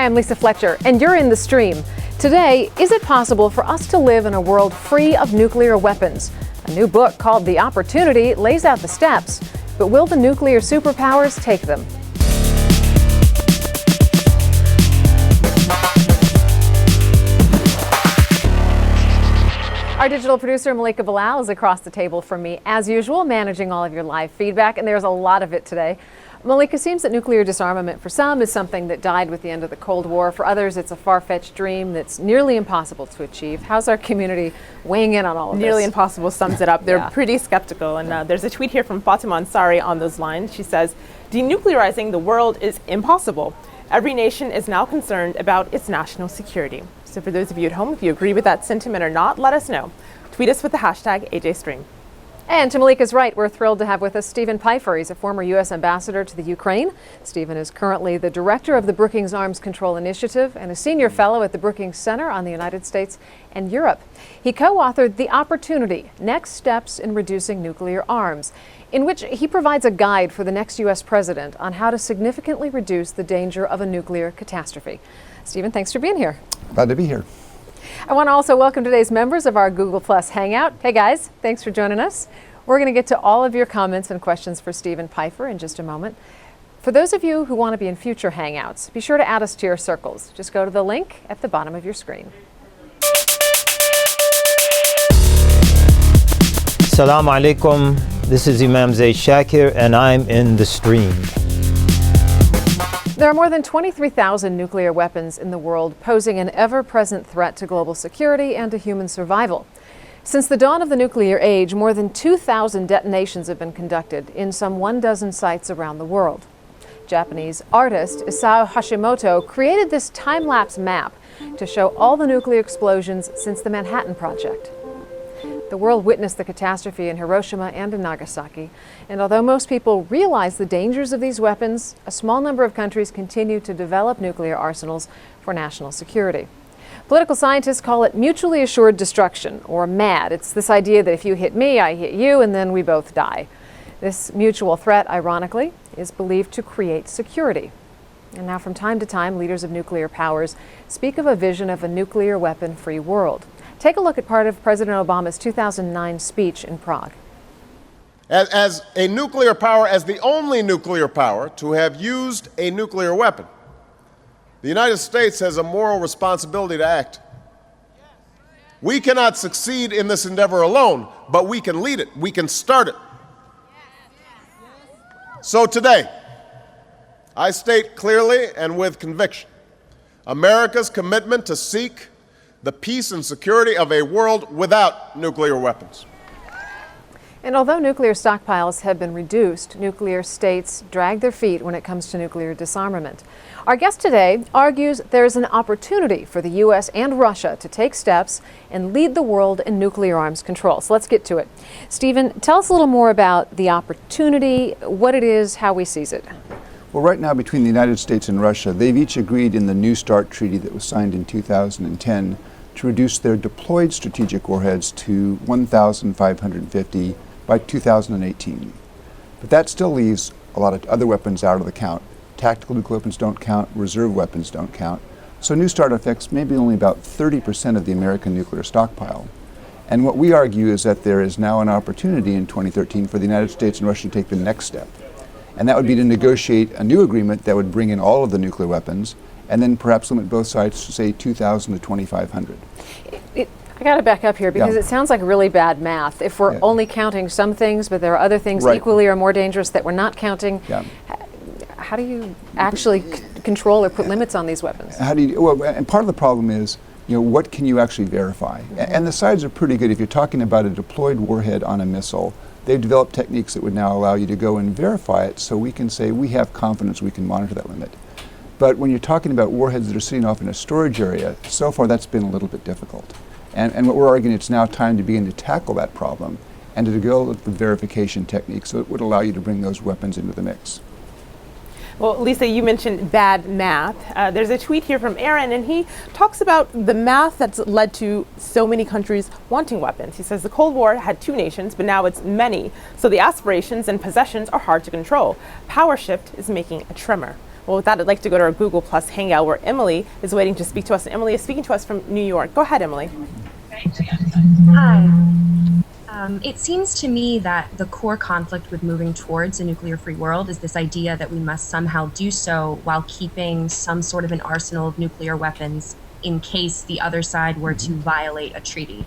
Hi, I'm Lisa Fletcher, and you're in The Stream. Today, is it possible for us to live in a world free of nuclear weapons? A new book called The Opportunity lays out the steps, but will the nuclear superpowers take them? Our digital producer, Malika Bilal, is across the table from me, as usual, managing all of your live feedback, and there's a lot of it today. Malika, seems that nuclear disarmament for some is something that died with the end of the Cold War. For others, it's a far-fetched dream that's nearly impossible to achieve. How's our community weighing in on all of this? Nearly impossible sums it up. They're pretty skeptical. And there's a tweet here from Fatima Ansari on those lines. She says, denuclearizing the world is impossible. Every nation is now concerned about its national security. So for those of you at home, if you agree with that sentiment or not, let us know. Tweet us with the hashtag AJStream. And to Malika's right, we're thrilled to have with us Stephen Pifer. He's a former U.S. ambassador to the Ukraine. Stephen is currently the director of the Brookings Arms Control Initiative and a senior fellow at the Brookings Center on the United States and Europe. He co-authored The Opportunity, Next Steps in Reducing Nuclear Arms, in which he provides a guide for the next U.S. president on how to significantly reduce the danger of a nuclear catastrophe. Stephen, thanks for being here. Glad to be here. I want to also welcome today's members of our Google Plus Hangout. Hey guys, thanks for joining us. We're going to get to all of your comments and questions for Stephen Pifer in just a moment. For those of you who want to be in future Hangouts, be sure to add us to your circles. Just go to the link at the bottom of your screen. Assalamu alaikum. This is Imam Zaid Shakir, and I'm in The Stream. There are more than 23,000 nuclear weapons in the world, posing an ever-present threat to global security and to human survival. Since the dawn of the nuclear age, more than 2,000 detonations have been conducted in some 12 sites around the world. Japanese artist Isao Hashimoto created this time-lapse map to show all the nuclear explosions since the Manhattan Project. The world witnessed the catastrophe in Hiroshima and in Nagasaki, and although most people realize the dangers of these weapons, a small number of countries continue to develop nuclear arsenals for national security. Political scientists call it mutually assured destruction, or MAD. It's this idea that if you hit me, I hit you, and then we both die. This mutual threat, ironically, is believed to create security. And now from time to time, leaders of nuclear powers speak of a vision of a nuclear weapon-free world. Take a look at part of President Obama's 2009 speech in Prague. As a nuclear power, as the only nuclear power to have used a nuclear weapon, the United States has a moral responsibility to act. We cannot succeed in this endeavor alone, but we can lead it. We can start it. So today, I state clearly and with conviction America's commitment to seek the peace and security of a world without nuclear weapons. And although nuclear stockpiles have been reduced, nuclear states drag their feet when it comes to nuclear disarmament. Our guest today argues there's an opportunity for the U.S. and Russia to take steps and lead the world in nuclear arms control. So let's get to it. Stephen, tell us a little more about the opportunity, what it is, how we seize it. Well, right now between the United States and Russia, they've each agreed in the New START treaty that was signed in 2010 to reduce their deployed strategic warheads to 1,550 by 2018. But that still leaves a lot of other weapons out of the count. Tactical nuclear weapons don't count, reserve weapons don't count. So New START affects maybe only about 30% of the American nuclear stockpile. And what we argue is that there is now an opportunity in 2013 for the United States and Russia to take the next step. And that would be to negotiate a new agreement that would bring in all of the nuclear weapons and then perhaps limit both sides to, say, 2,000 to 2,500. I got to back up here because it sounds like really bad math. If we're only counting some things, but there are other things equally or more dangerous that we're not counting, how do you actually control or put limits on these weapons? How do you? Well, and part of the problem is, what can you actually verify? And the sides are pretty good. If you're talking about a deployed warhead on a missile, they've developed techniques that would now allow you to go and verify it so we can say we have confidence we can monitor that limit. But when you're talking about warheads that are sitting off in a storage area, so far that's been a little bit difficult. And what we're arguing, it's now time to begin to tackle that problem and to go with the verification techniques that would allow you to bring those weapons into the mix. Well, Lisa, you mentioned bad math. There's a tweet here from Aaron, and he talks about the math that's led to so many countries wanting weapons. He says the Cold War had two nations, but now it's many. So the aspirations and possessions are hard to control. Power shift is making a tremor. Well, with that, I'd like to go to our Google Plus Hangout where Emily is waiting to speak to us. And Emily is speaking to us from New York. Go ahead, Emily. Hi. It seems to me that the core conflict with moving towards a nuclear-free world is this idea that we must somehow do so while keeping some sort of an arsenal of nuclear weapons in case the other side were to violate a treaty.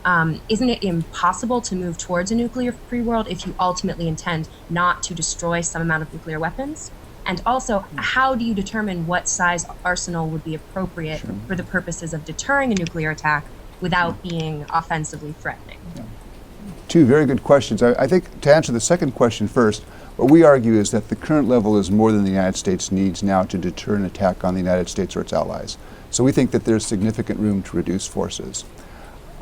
Isn't it impossible to move towards a nuclear-free world if you ultimately intend not to destroy some amount of nuclear weapons? And also, how do you determine what size arsenal would be appropriate for the purposes of deterring a nuclear attack without being offensively threatening? Two very good questions. I think to answer the second question first, what we argue is that the current level is more than the United States needs now to deter an attack on the United States or its allies. So we think that there's significant room to reduce forces.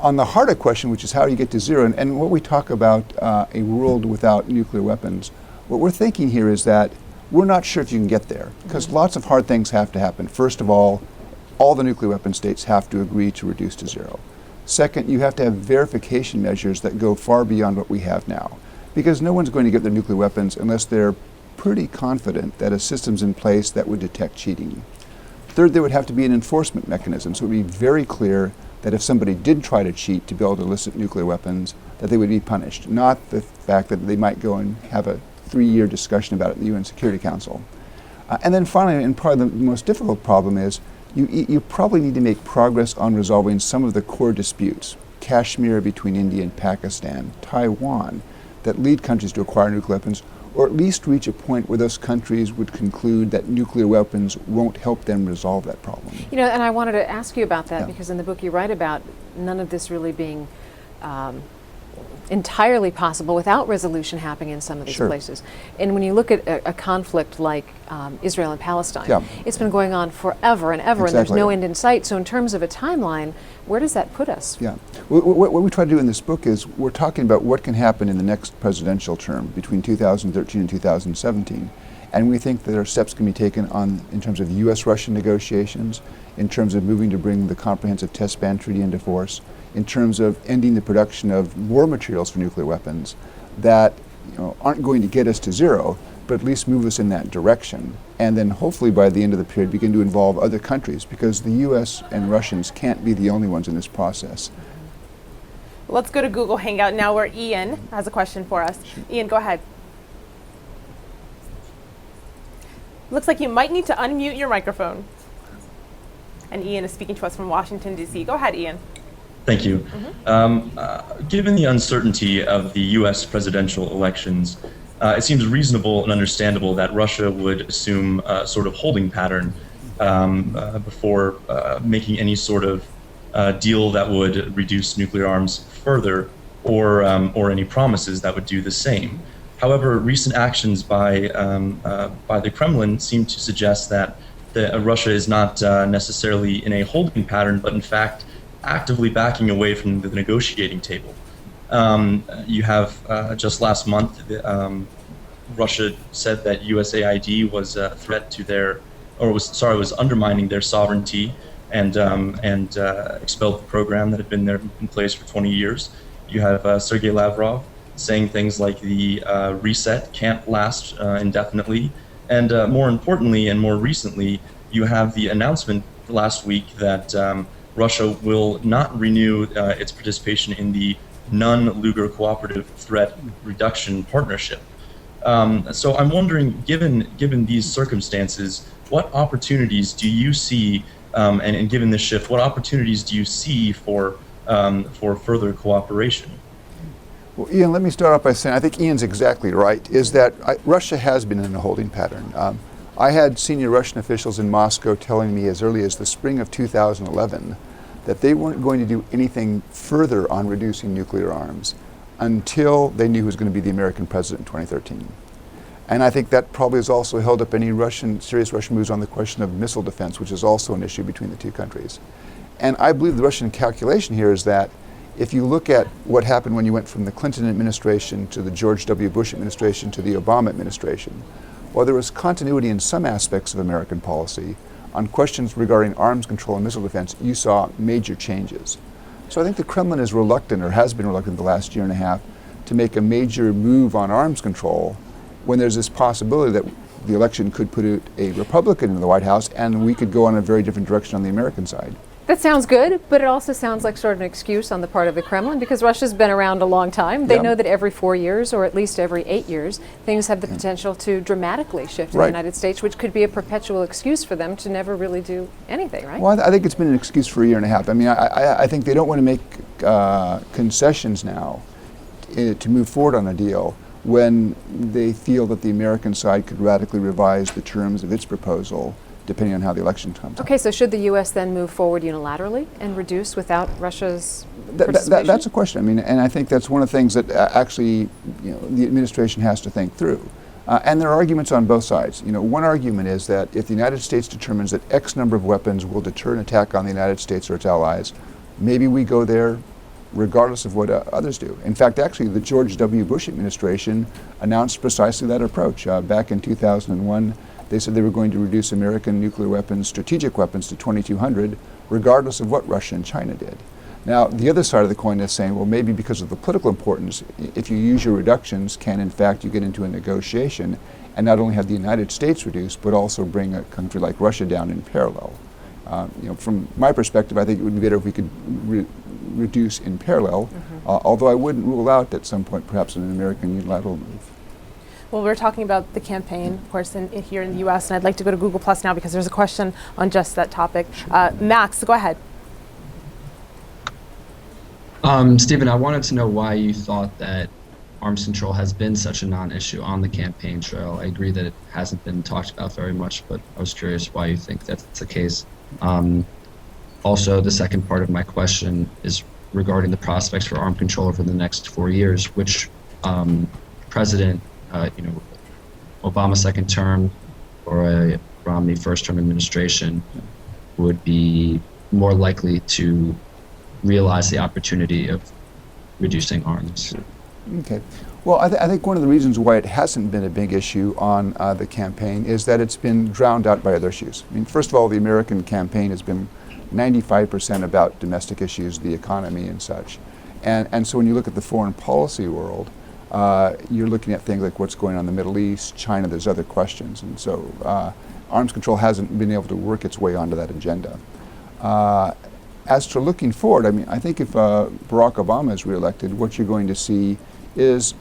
On the harder question, which is how do you get to zero, and what we talk about a world without nuclear weapons, what we're thinking here is that we're not sure if you can get there, because lots of hard things have to happen. First of all the nuclear weapon states have to agree to reduce to zero. Second, you have to have verification measures that go far beyond what we have now, because no one's going to get their nuclear weapons unless they're pretty confident that a system's in place that would detect cheating. Third, there would have to be an enforcement mechanism, so it would be very clear that if somebody did try to cheat to be able to elicit nuclear weapons, that they would be punished, not the fact that they might go and have a 3-year discussion about it in the UN Security Council. And then finally, and probably the most difficult problem is, you probably need to make progress on resolving some of the core disputes, Kashmir between India and Pakistan, Taiwan, that lead countries to acquire nuclear weapons, or at least reach a point where those countries would conclude that nuclear weapons won't help them resolve that problem. You know, and I wanted to ask you about that because in the book you write about none of this really being entirely possible without resolution happening in some of these places. And when you look at a conflict like Israel and Palestine, it's been going on forever and ever, and there's no end in sight. So in terms of a timeline, where does that put us? Yeah. What we try to do in this book is we're talking about what can happen in the next presidential term between 2013 and 2017. And we think that there are steps can be taken in terms of U.S.-Russian negotiations, in terms of moving to bring the Comprehensive Test Ban Treaty into force, in terms of ending the production of war materials for nuclear weapons that aren't going to get us to zero, but at least move us in that direction. And then hopefully by the end of the period begin to involve other countries, because the U.S. and Russians can't be the only ones in this process. Let's go to Google Hangout now where Ian has a question for us. Ian, go ahead. Looks like you might need to unmute your microphone. And Ian is speaking to us from Washington, D.C. Go ahead, Ian. Thank you. Given the uncertainty of the U.S. presidential elections, it seems reasonable and understandable that Russia would assume a sort of holding pattern before making any sort of deal that would reduce nuclear arms further, or any promises that would do the same. However, recent actions by the Kremlin seem to suggest that Russia is not necessarily in a holding pattern, but in fact actively backing away from the negotiating table. You have just last month, Russia said that USAID was a threat to was undermining their sovereignty, and expelled the program that had been there in place for 20 years. You have Sergei Lavrov saying things like the reset can't last indefinitely, and more importantly and more recently, you have the announcement last week that Russia will not renew its participation in the non-Lugar Cooperative Threat Reduction Partnership. So I'm wondering, given these circumstances, what opportunities do you see, and given this shift, what opportunities do you see for further cooperation? Well, Ian, let me start off by saying I think Ian's exactly right, is that Russia has been in a holding pattern. I had senior Russian officials in Moscow telling me as early as the spring of 2011 that they weren't going to do anything further on reducing nuclear arms until they knew who was going to be the American president in 2013. And I think that probably has also held up any serious Russian moves on the question of missile defense, which is also an issue between the two countries. And I believe the Russian calculation here is that if you look at what happened when you went from the Clinton administration to the George W. Bush administration to the Obama administration, while there was continuity in some aspects of American policy, on questions regarding arms control and missile defense, you saw major changes. So I think the Kremlin is reluctant, or has been reluctant the last year and a half, to make a major move on arms control when there's this possibility that the election could put a Republican in the White House, and we could go in a very different direction on the American side. That sounds good, but it also sounds like sort of an excuse on the part of the Kremlin, because Russia's been around a long time. They know that every 4 years, or at least every 8 years, things have the potential to dramatically shift in the United States, which could be a perpetual excuse for them to never really do anything, right? Well, I think it's been an excuse for a year and a half. I mean, I think they don't want to make concessions now to move forward on a deal when they feel that the American side could radically revise the terms of its proposal depending on how the election comes out. Okay, so should the U.S. then move forward unilaterally and reduce without Russia's participation? That's a question. I mean, and I think that's one of the things that actually, the administration has to think through. And there are arguments on both sides. One argument is that if the United States determines that X number of weapons will deter an attack on the United States or its allies, maybe we go there regardless of what others do. In fact, actually, the George W. Bush administration announced precisely that approach. Back in 2001, they said they were going to reduce American nuclear weapons, strategic weapons, to 2,200, regardless of what Russia and China did. Now, the other side of the coin is saying, well, maybe because of the political importance, if you use your reductions, can in fact you get into a negotiation and not only have the United States reduce, but also bring a country like Russia down in parallel. From my perspective, I think it would be better if we could reduce in parallel, although I wouldn't rule out at some point perhaps an American unilateral move. Well, we're talking about the campaign, of course, here in the U.S., and I'd like to go to Google Plus now because there's a question on just that topic. Max, go ahead. Stephen, I wanted to know why you thought that arms control has been such a non-issue on the campaign trail. I agree that it hasn't been talked about very much, but I was curious why you think that's the case. Also, the second part of my question is regarding the prospects for arms control over the next 4 years. Which president, Obama second term or a Romney first term administration would be more likely to realize the opportunity of reducing arms? Okay. Well, I think one of the reasons why it hasn't been a big issue on the campaign is that it's been drowned out by other issues. I mean, first of all, the American campaign has been 95% about domestic issues, the economy and such. And so when you look at the foreign policy world, you're looking at things like what's going on in the Middle East, China, there's other questions. And so arms control hasn't been able to work its way onto that agenda. As to looking forward, I mean, I think if Barack Obama is reelected, what you're going to see is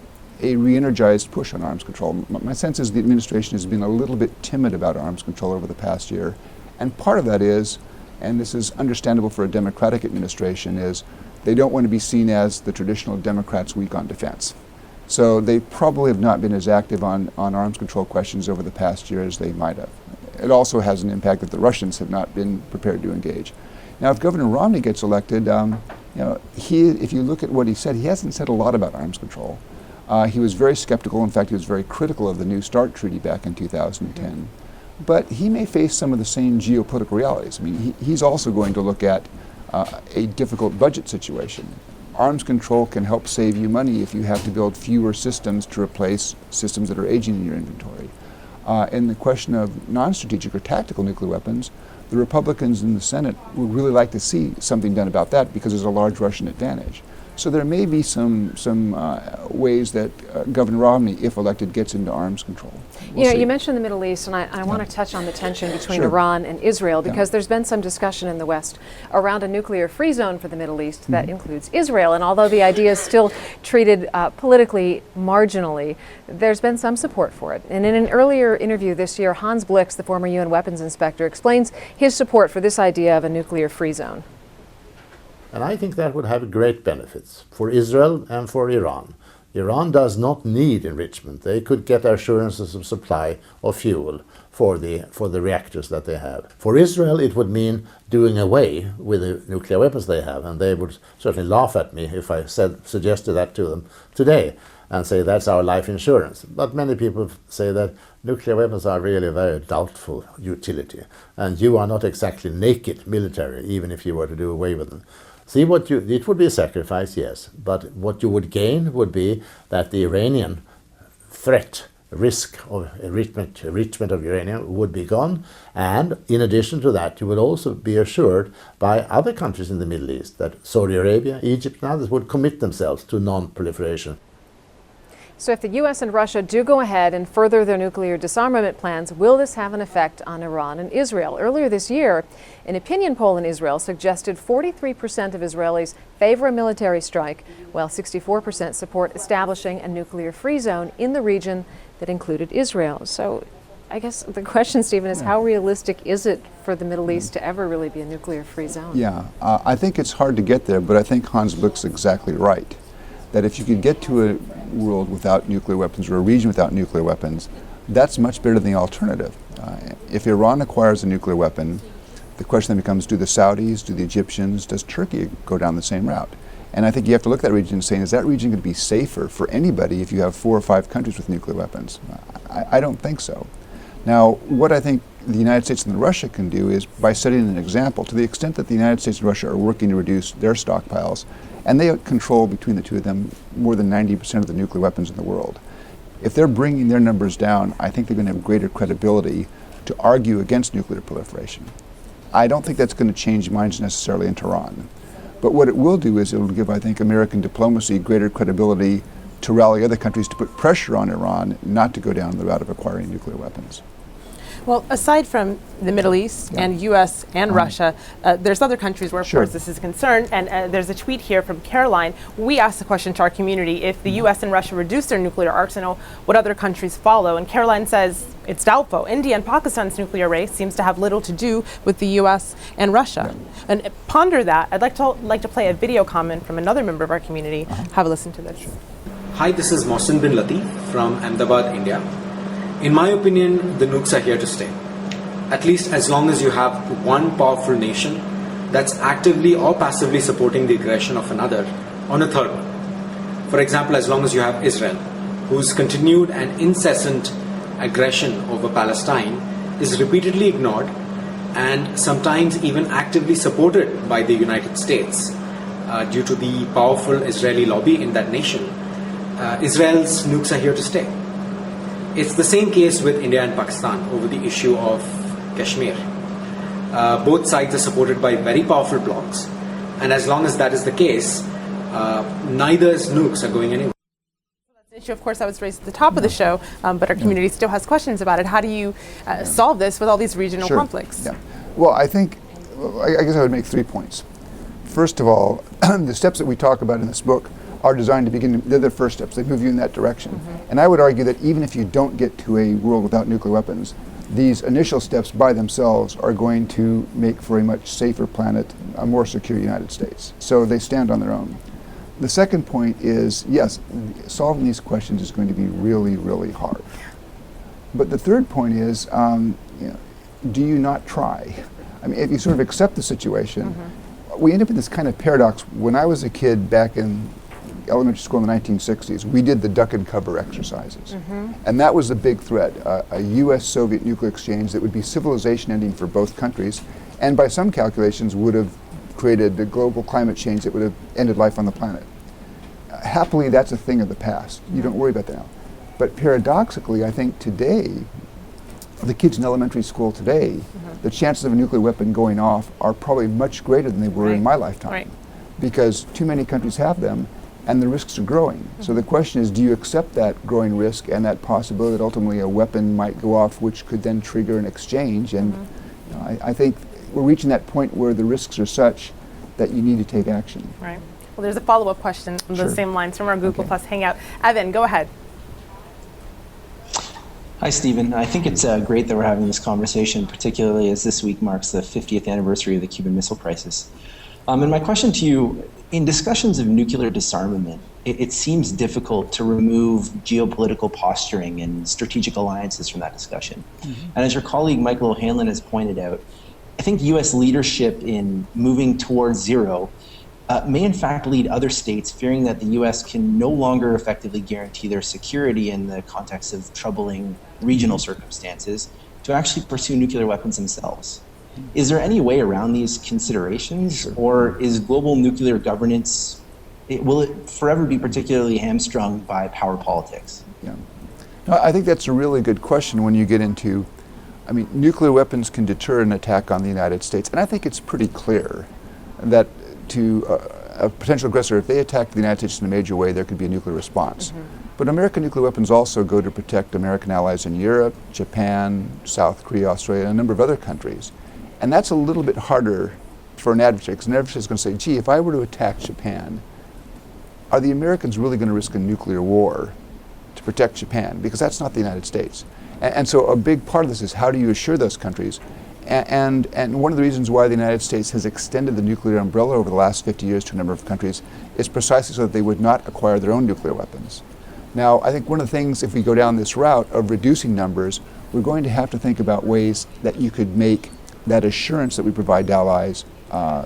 a re-energized push on arms control. My sense is the administration has been a little bit timid about arms control over the past year. And part of that is, and this is understandable for a Democratic administration, is they don't want to be seen as the traditional Democrats weak on defense. So they probably have not been as active on arms control questions over the past year as they might have. It also has an impact that the Russians have not been prepared to engage. Now, if Governor Romney gets elected, if you look at what he said, he hasn't said a lot about arms control. He was very skeptical. In fact, he was very critical of the New START treaty back in 2010. But he may face some of the same geopolitical realities. I mean, he's also going to look at a difficult budget situation. Arms control can help save you money if you have to build fewer systems to replace systems that are aging in your inventory. In the question of non-strategic or tactical nuclear weapons, the Republicans in the Senate would really like to see something done about that because there's a large Russian advantage. So there may be some ways that Governor Romney, if elected, gets into arms control. You mentioned the Middle East, and I want to touch on the tension between Iran and Israel, because there's been some discussion in the West around a nuclear-free zone for the Middle East that includes Israel. And although the idea is still treated politically marginally, there's been some support for it. And in an earlier interview this year, Hans Blix, the former UN weapons inspector, explains his support for this idea of a nuclear-free zone. And I think that would have great benefits for Israel and for Iran. Iran does not need enrichment. They could get assurances of supply of fuel for the reactors that they have. For Israel, it would mean doing away with the nuclear weapons they have, and they would certainly laugh at me if I suggested that to them today and say that's our life insurance. But many people say that nuclear weapons are really a very doubtful utility, and you are not exactly naked military, even if you were to do away with them. It would be a sacrifice, yes, but what you would gain would be that the Iranian threat, risk of enrichment of uranium would be gone, and in addition to that, you would also be assured by other countries in the Middle East that Saudi Arabia, Egypt, and others would commit themselves to non-proliferation. So if the U.S. and Russia do go ahead and further their nuclear disarmament plans, will this have an effect on Iran and Israel? Earlier this year, an opinion poll in Israel suggested 43% of Israelis favor a military strike, while 64% support establishing a nuclear-free zone in the region that included Israel. So I guess the question, Stephen, is how realistic is it for the Middle East to ever really be a nuclear-free zone? Yeah, I think it's hard to get there, but I think Hans Blick's exactly right. That if you could get to a world without nuclear weapons or a region without nuclear weapons, that's much better than the alternative. If Iran acquires a nuclear weapon, the question then becomes, do the Saudis, do the Egyptians, does Turkey go down the same route? And I think you have to look at that region and say, is that region going to be safer for anybody if you have 4 or 5 countries with nuclear weapons? I don't think so. Now, what I think the United States and Russia can do is by setting an example, to the extent that the United States and Russia are working to reduce their stockpiles, and they control between the two of them more than 90% of the nuclear weapons in the world. If they're bringing their numbers down, I think they're going to have greater credibility to argue against nuclear proliferation. I don't think that's going to change minds necessarily in Tehran. But what it will do is it will give, I think, American diplomacy greater credibility to rally other countries to put pressure on Iran not to go down the route of acquiring nuclear weapons. Well, aside from the Middle East and U.S. and Russia, there's other countries where, of course, this is concerned. And there's a tweet here from Caroline. We asked the question to our community, if the U.S. and Russia reduce their nuclear arsenal, would other countries follow? And Caroline says it's doubtful. India and Pakistan's nuclear race seems to have little to do with the U.S. and Russia. And ponder that. I'd like to play a video comment from another member of our community. Have a listen to this. Hi, this is Mohsin bin Latif from Ahmedabad, India. In my opinion, the nukes are here to stay. At least as long as you have one powerful nation that's actively or passively supporting the aggression of another on a third one. For example, as long as you have Israel, whose continued and incessant aggression over Palestine is repeatedly ignored and sometimes even actively supported by the United States due to the powerful Israeli lobby in that nation, Israel's nukes are here to stay. It's the same case with India and Pakistan over the issue of Kashmir. Both sides are supported by very powerful blocs, and as long as that is the case, neither's nukes are going anywhere. That's an issue, of course, that was raised at the top of the show, but our community still has questions about it. How do you solve this with all these regional conflicts? Yeah. Well, I guess I would make 3 points. First of all, the steps that we talk about in this book are designed to begin, they're the first steps, they move you in that direction. And I would argue that even if you don't get to a world without nuclear weapons, these initial steps by themselves are going to make for a much safer planet, a more secure United States. So they stand on their own. The second point is, yes, solving these questions is going to be really, really hard. But the third point is, do you not try? I mean, if you sort of accept the situation, we end up in this kind of paradox. When I was a kid back in elementary school in the 1960s, we did the duck and cover exercises. And that was the big threat, a US-Soviet nuclear exchange that would be civilization ending for both countries, and by some calculations would have created the global climate change that would have ended life on the planet. Happily, that's a thing of the past. You don't worry about that now. But paradoxically, I think today, for the kids in elementary school today, the chances of a nuclear weapon going off are probably much greater than they were in my lifetime. Because too many countries have them, and the risks are growing. So the question is, do you accept that growing risk and that possibility that ultimately a weapon might go off, which could then trigger an exchange? And I think we're reaching that point where the risks are such that you need to take action. Right. Well, there's a follow-up question on those same lines from our Google Plus Hangout. Evan, go ahead. Hi, Stephen. I think it's great that we're having this conversation, particularly as this week marks the 50th anniversary of the Cuban Missile Crisis. And my question to you, in discussions of nuclear disarmament, it seems difficult to remove geopolitical posturing and strategic alliances from that discussion. And as your colleague Michael O'Hanlon has pointed out, I think U.S. leadership in moving towards zero may in fact lead other states fearing that the U.S. can no longer effectively guarantee their security in the context of troubling regional circumstances to actually pursue nuclear weapons themselves. Is there any way around these considerations, or is global nuclear governance, will it forever be particularly hamstrung by power politics? Yeah, I think that's a really good question when you get into, I mean, nuclear weapons can deter an attack on the United States, and I think it's pretty clear that to a potential aggressor, if they attack the United States in a major way, there could be a nuclear response. But American nuclear weapons also go to protect American allies in Europe, Japan, South Korea, Australia, and a number of other countries. And that's a little bit harder for an adversary, because an adversary is going to say, gee, if I were to attack Japan, are the Americans really going to risk a nuclear war to protect Japan? Because that's not the United States. And so a big part of this is how do you assure those countries? And one of the reasons why the United States has extended the nuclear umbrella over the last 50 years to a number of countries is precisely so that they would not acquire their own nuclear weapons. Now, I think one of the things, if we go down this route of reducing numbers, we're going to have to think about ways that you could make that assurance that we provide to allies,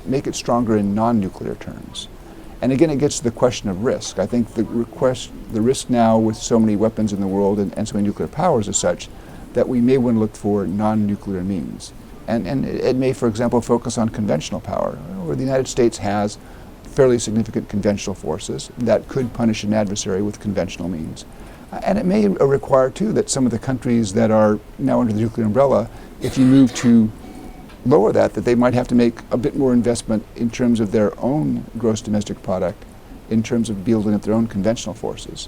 make it stronger in non-nuclear terms. And again, it gets to the question of risk. I think the risk now with so many weapons in the world and so many nuclear powers is such that we may want to look for non-nuclear means. And it may, for example, focus on conventional power, where the United States has fairly significant conventional forces that could punish an adversary with conventional means. And it may require, too, that some of the countries that are now under the nuclear umbrella, if you move to lower that they might have to make a bit more investment in terms of their own gross domestic product, in terms of building up their own conventional forces.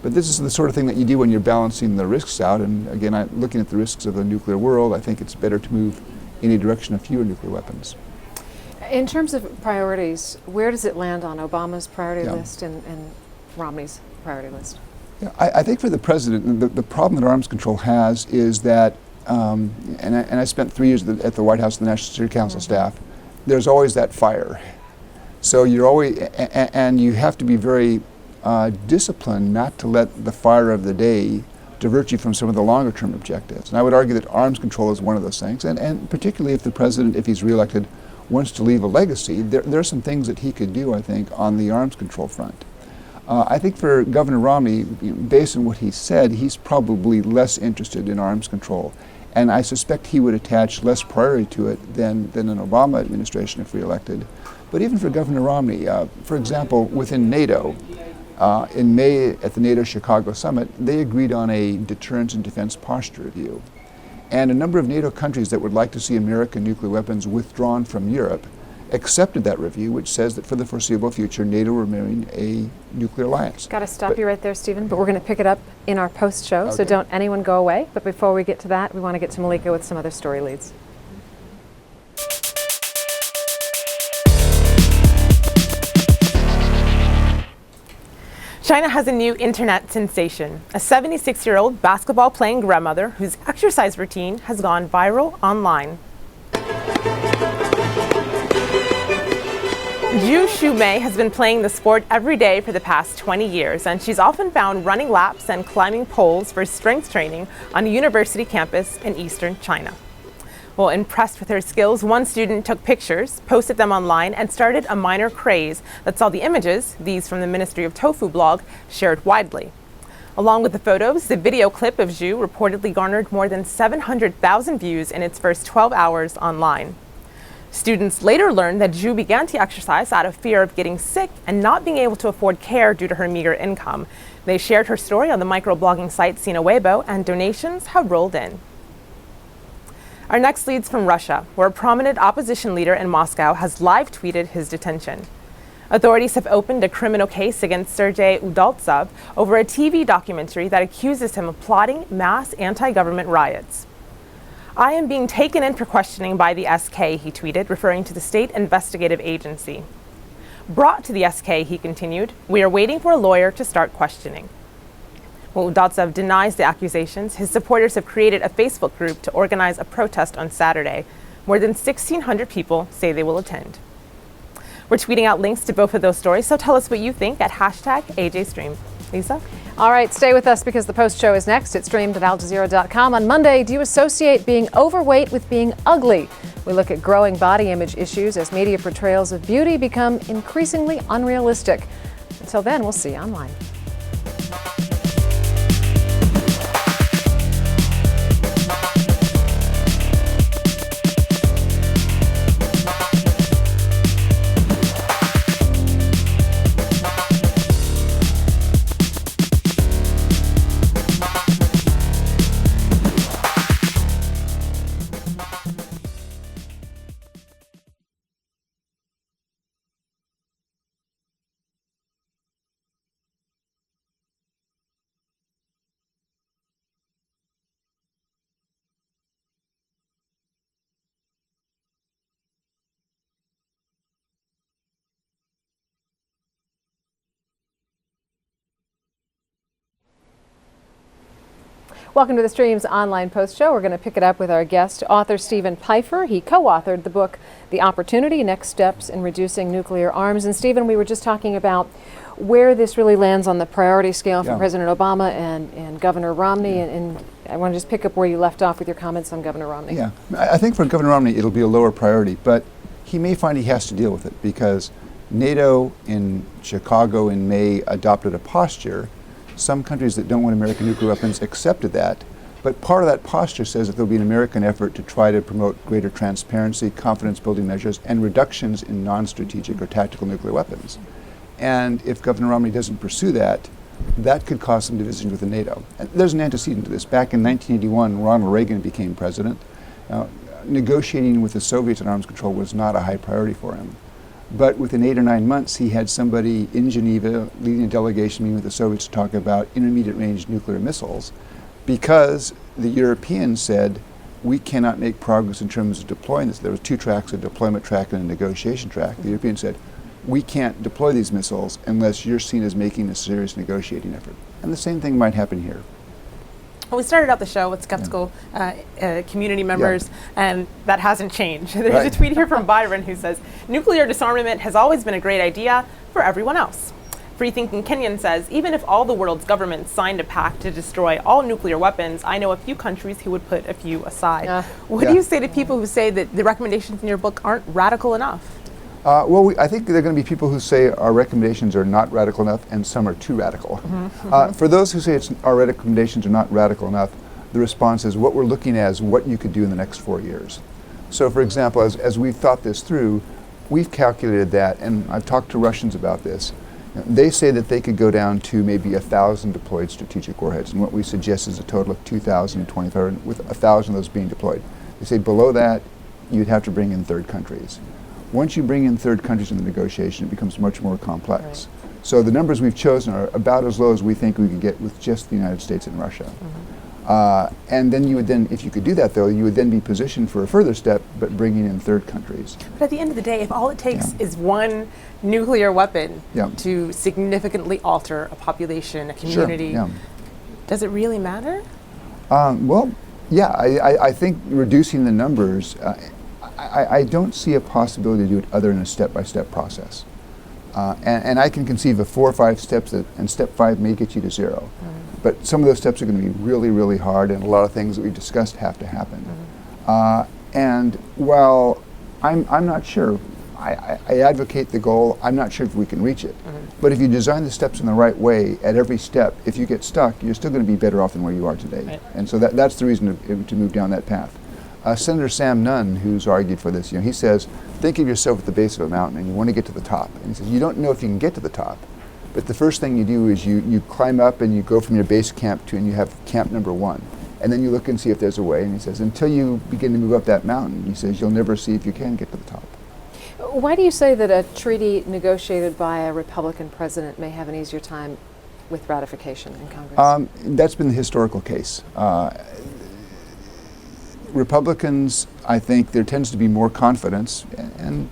But this is the sort of thing that you do when you're balancing the risks out. And again, looking at the risks of the nuclear world, I think it's better to move in a direction of fewer nuclear weapons. In terms of priorities, where does it land on Obama's priority list and Romney's priority list? Yeah, I think for the president, the problem that arms control has is that, and I spent 3 years at the White House and the National Security Council staff, there's always that fire. So you're always, and you have to be very disciplined not to let the fire of the day divert you from some of the longer term objectives. And I would argue that arms control is one of those things, and particularly if the president, if he's reelected, wants to leave a legacy, there are some things that he could do, I think, on the arms control front. I think for Governor Romney, based on what he said, he's probably less interested in arms control. And I suspect he would attach less priority to it than an Obama administration if reelected. But even for Governor Romney, for example, within NATO, in May at the NATO Chicago summit, they agreed on a deterrence and defense posture review. And a number of NATO countries that would like to see American nuclear weapons withdrawn from Europe accepted that review, which says that for the foreseeable future, NATO will remain a nuclear alliance. Got to stop you right there, Stephen, but we're going to pick it up in our post-show, so don't anyone go away. But before we get to that, we want to get to Malika with some other story leads. China has a new internet sensation, a 76-year-old basketball-playing grandmother whose exercise routine has gone viral online. Zhu Shumei has been playing the sport every day for the past 20 years, and she's often found running laps and climbing poles for strength training on a university campus in eastern China. Well, impressed with her skills, one student took pictures, posted them online, and started a minor craze that saw the images, these from the Ministry of Tofu blog, shared widely. Along with the photos, the video clip of Zhu reportedly garnered more than 700,000 views in its first 12 hours online. Students later learned that Zhu began to exercise out of fear of getting sick and not being able to afford care due to her meager income. They shared her story on the microblogging site Sina Weibo, and donations have rolled in. Our next leads from Russia, where a prominent opposition leader in Moscow has live tweeted his detention. Authorities have opened a criminal case against Sergei Udaltsov over a TV documentary that accuses him of plotting mass anti-government riots. "I am being taken in for questioning by the SK," he tweeted, referring to the state investigative agency. "Brought to the SK," he continued, "we are waiting for a lawyer to start questioning." While Udaltsov denies the accusations, his supporters have created a Facebook group to organize a protest on Saturday. More than 1,600 people say they will attend. We're tweeting out links to both of those stories, so tell us what you think at #AJStream. Lisa? All right, stay with us because the post show is next. It's streamed at aljazeera.com. On Monday, do you associate being overweight with being ugly? We look at growing body image issues as media portrayals of beauty become increasingly unrealistic. Until then, we'll see you online. Welcome to the Stream's online post show. We're going to pick it up with our guest, author Stephen Pifer. He co-authored the book, The Opportunity, Next Steps in Reducing Nuclear Arms. And Stephen, we were just talking about where this really lands on the priority scale for President Obama and Governor Romney. And I want to just pick up where you left off with your comments on Governor Romney. Yeah, I think for Governor Romney it'll be a lower priority, but he may find he has to deal with it because NATO in Chicago in May adopted a posture. Some countries that don't want American nuclear weapons accepted that, but part of that posture says that there'll be an American effort to try to promote greater transparency, confidence-building measures, and reductions in non-strategic or tactical nuclear weapons. And if Governor Romney doesn't pursue that, that could cause some divisions within NATO. And there's an antecedent to this. Back in 1981, Ronald Reagan became president. Negotiating with the Soviets on arms control was not a high priority for him. But within 8 or 9 months, he had somebody in Geneva leading a delegation meeting with the Soviets to talk about intermediate-range nuclear missiles because the Europeans said, we cannot make progress in terms of deploying this. There were 2 tracks, a deployment track and a negotiation track. The Europeans said, we can't deploy these missiles unless you're seen as making a serious negotiating effort. And the same thing might happen here. Well, we started out the show with skeptical community members, and that hasn't changed. There's a tweet here from Byron who says, nuclear disarmament has always been a great idea for everyone else. Free-thinking Kenyan says, even if all the world's governments signed a pact to destroy all nuclear weapons, I know a few countries who would put a few aside. What do you say to people who say that the recommendations in your book aren't radical enough? I think there are going to be people who say our recommendations are not radical enough and some are too radical. For those who say our recommendations are not radical enough, the response is what we're looking at is what you could do in the next 4 years. So for example, as we've thought this through, we've calculated that, and I've talked to Russians about this. They say that they could go down to maybe 1,000 deployed strategic warheads, and what we suggest is a total of 2,000 in 2030, with 1,000 of those being deployed. They say below that, you'd have to bring in third countries. Once you bring in third countries in the negotiation, it becomes much more complex. So the numbers we've chosen are about as low as we think we could get with just the United States and Russia. And then you would then, if you could do that though, you would then be positioned for a further step, but bringing in third countries. But at the end of the day, if all it takes is one nuclear weapon to significantly alter a population, a community, does it really matter? Well, yeah, I think reducing the numbers, I don't see a possibility to do it other than a step-by-step process. And I can conceive of 4 or 5 steps, and step 5 may get you to 0. But some of those steps are going to be really, really hard, and a lot of things that we've discussed have to happen. And while I'm not sure, I advocate the goal, I'm not sure if we can reach it. But if you design the steps in the right way at every step, if you get stuck, you're still going to be better off than where you are today. And so that's the reason to move down that path. Senator Sam Nunn, who's argued for this, he says, think of yourself at the base of a mountain and you want to get to the top. And he says, you don't know if you can get to the top, but the first thing you do is you climb up and you go from your base camp to, and you have camp number 1. And then you look and see if there's a way. And he says, until you begin to move up that mountain, he says, you'll never see if you can get to the top. Why do you say that a treaty negotiated by a Republican president may have an easier time with ratification in Congress? That's been the historical case. Republicans, I think there tends to be more confidence and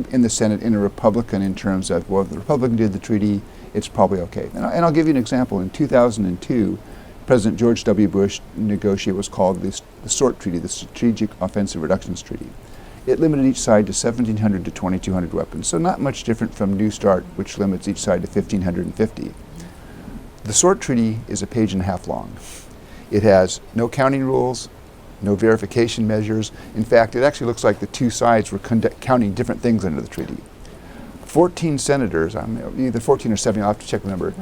in the Senate in a Republican in terms of, well, if the Republican did the treaty, it's probably okay. And I'll give you an example. In 2002, President George W. Bush negotiated what's called the SORT Treaty, the Strategic Offensive Reductions Treaty. It limited each side to 1,700 to 2,200 weapons, so not much different from New START, which limits each side to 1,550. The SORT Treaty is a page and a half long. It has no counting rules, no verification measures. In fact, it actually looks like the 2 sides were counting different things under the treaty. 14 senators, either 14 or 17, I'll have to check the number,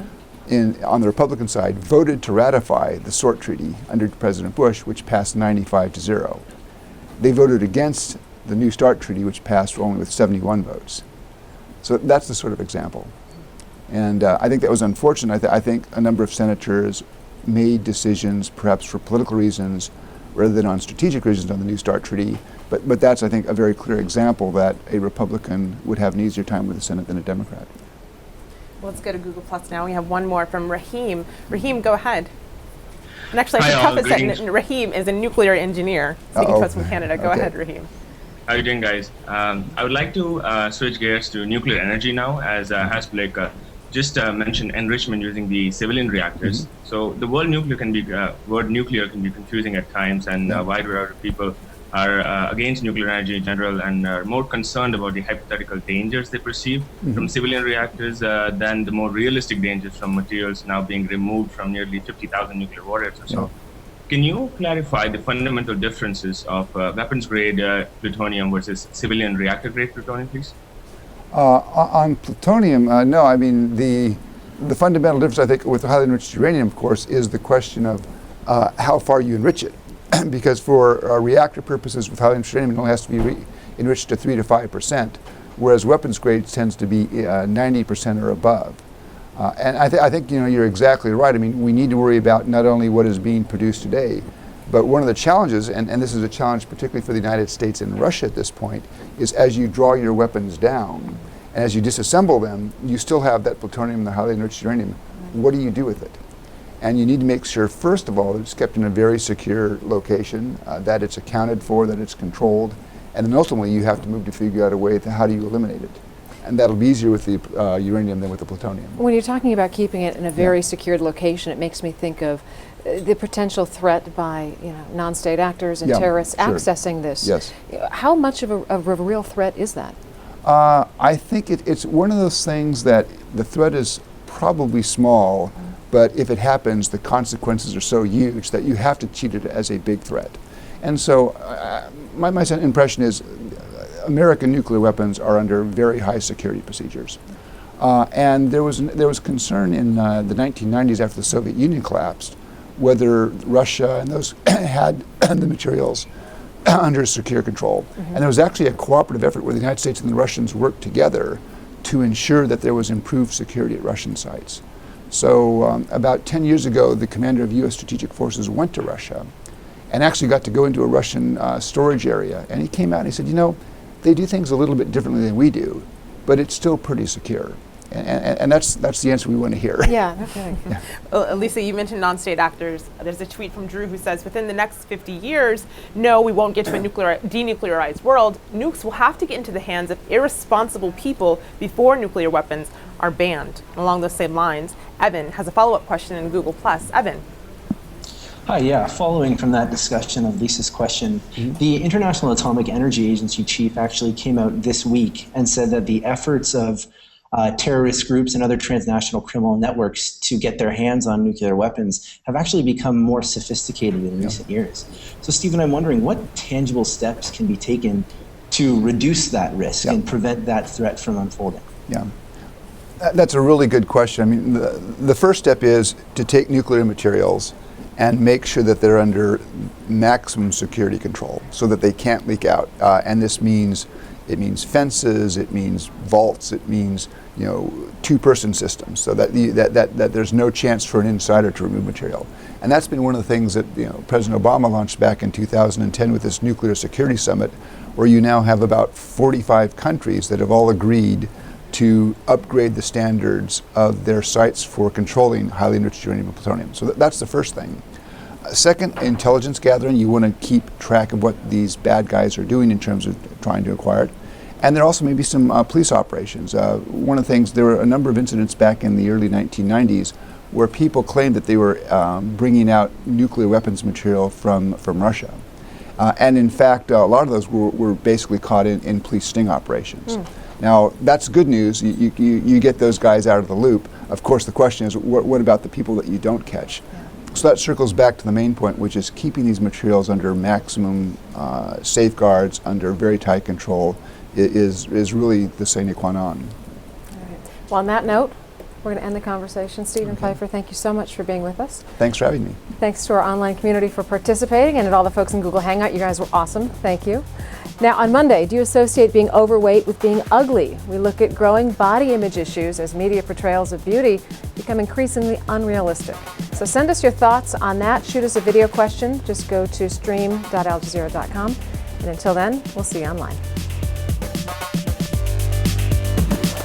on the Republican side, voted to ratify the SORT Treaty under President Bush, which passed 95 to 0. They voted against the New START Treaty, which passed only with 71 votes. So that's the sort of example. And I think that was unfortunate. I think a number of senators made decisions, perhaps for political reasons, rather than on strategic reasons on the New START Treaty. But that's, I think, a very clear example that a Republican would have an easier time with the Senate than a Democrat. Well, let's go to Google Plus now. We have one more from Rahim. Rahim, go ahead. And actually, I should preface that Rahim is a nuclear engineer speaking to us from Canada. Go ahead, Rahim. How are you doing, guys? I would like to switch gears to nuclear energy now, as Blake just mentioned enrichment using the civilian reactors. So the word nuclear can be confusing at times, and a wide variety of people are against nuclear energy in general and are more concerned about the hypothetical dangers they perceive from civilian reactors than the more realistic dangers from materials now being removed from nearly 50,000 nuclear warheads or so. Can you clarify the fundamental differences of weapons-grade plutonium versus civilian reactor-grade plutonium, please? On plutonium, no. I mean, the fundamental difference, I think, with highly enriched uranium, of course, is the question of how far you enrich it. Because for reactor purposes with highly enriched uranium, it only has to be enriched to 3 to 5%, whereas weapons grade tends to be 90% or above. And I think you're exactly right. I mean, we need to worry about not only what is being produced today, but one of the challenges, and this is a challenge particularly for the United States and Russia at this point, is as you draw your weapons down and as you disassemble them, you still have that plutonium and the highly enriched uranium. What do you do with it? And you need to make sure, first of all, that it's kept in a very secure location, that it's accounted for, that it's controlled, and then ultimately you have to move to figure out a way to how do you eliminate it. And that'll be easier with the uranium than with the plutonium. When you're talking about keeping it in a very secured location, it makes me think of the potential threat by non-state actors and terrorists accessing this. Yes. How much of a real threat is that? I think it's one of those things that the threat is probably small, but if it happens, the consequences are so huge that you have to treat it as a big threat. And so my impression is American nuclear weapons are under very high security procedures. And there was concern in the 1990s after the Soviet Union collapsed whether Russia and those had the materials under secure control. And there was actually a cooperative effort where the United States and the Russians worked together to ensure that there was improved security at Russian sites. So about 10 years ago, the commander of U.S. strategic forces went to Russia and actually got to go into a Russian storage area. And he came out and he said, they do things a little bit differently than we do, but it's still pretty secure. And that's the answer we want to hear. Yeah, no kidding. Well, Lisa, you mentioned non-state actors. There's a tweet from Drew who says, within the next 50 years, no, we won't get to a denuclearized world. Nukes will have to get into the hands of irresponsible people before nuclear weapons are banned. Along those same lines, Evan has a follow-up question in Google+. Evan. Hi, following from that discussion of Lisa's question, the International Atomic Energy Agency chief actually came out this week and said that the efforts of terrorist groups and other transnational criminal networks to get their hands on nuclear weapons have actually become more sophisticated in recent years. So, Stephen, I'm wondering what tangible steps can be taken to reduce that risk and prevent that threat from unfolding? Yeah. That's a really good question. I mean, the first step is to take nuclear materials and make sure that they're under maximum security control so that they can't leak out. And this means fences, it means vaults, it means two-person systems, so that that there's no chance for an insider to remove material. And that's been one of the things that President Obama launched back in 2010 with this nuclear security summit, where you now have about 45 countries that have all agreed to upgrade the standards of their sites for controlling highly enriched uranium and plutonium. So that's the first thing. Second, intelligence gathering. You want to keep track of what these bad guys are doing in terms of trying to acquire it. And there also may be some police operations. One of the things, there were a number of incidents back in the early 1990s where people claimed that they were bringing out nuclear weapons material from Russia. And in fact, a lot of those were basically caught in police sting operations. Now, that's good news. You get those guys out of the loop. Of course, the question is, what about the people that you don't catch? So that circles back to the main point, which is keeping these materials under maximum safeguards, under very tight control, is really the sine qua non. All right. Well, on that note, we're going to end the conversation. Stephen Pifer, thank you so much for being with us. Thanks for having me. Thanks to our online community for participating, and to all the folks in Google Hangout. You guys were awesome. Thank you. Now, on Monday, do you associate being overweight with being ugly? We look at growing body image issues as media portrayals of beauty become increasingly unrealistic. So send us your thoughts on that. Shoot us a video question. Just go to stream.aljazeera.com. And until then, we'll see you online.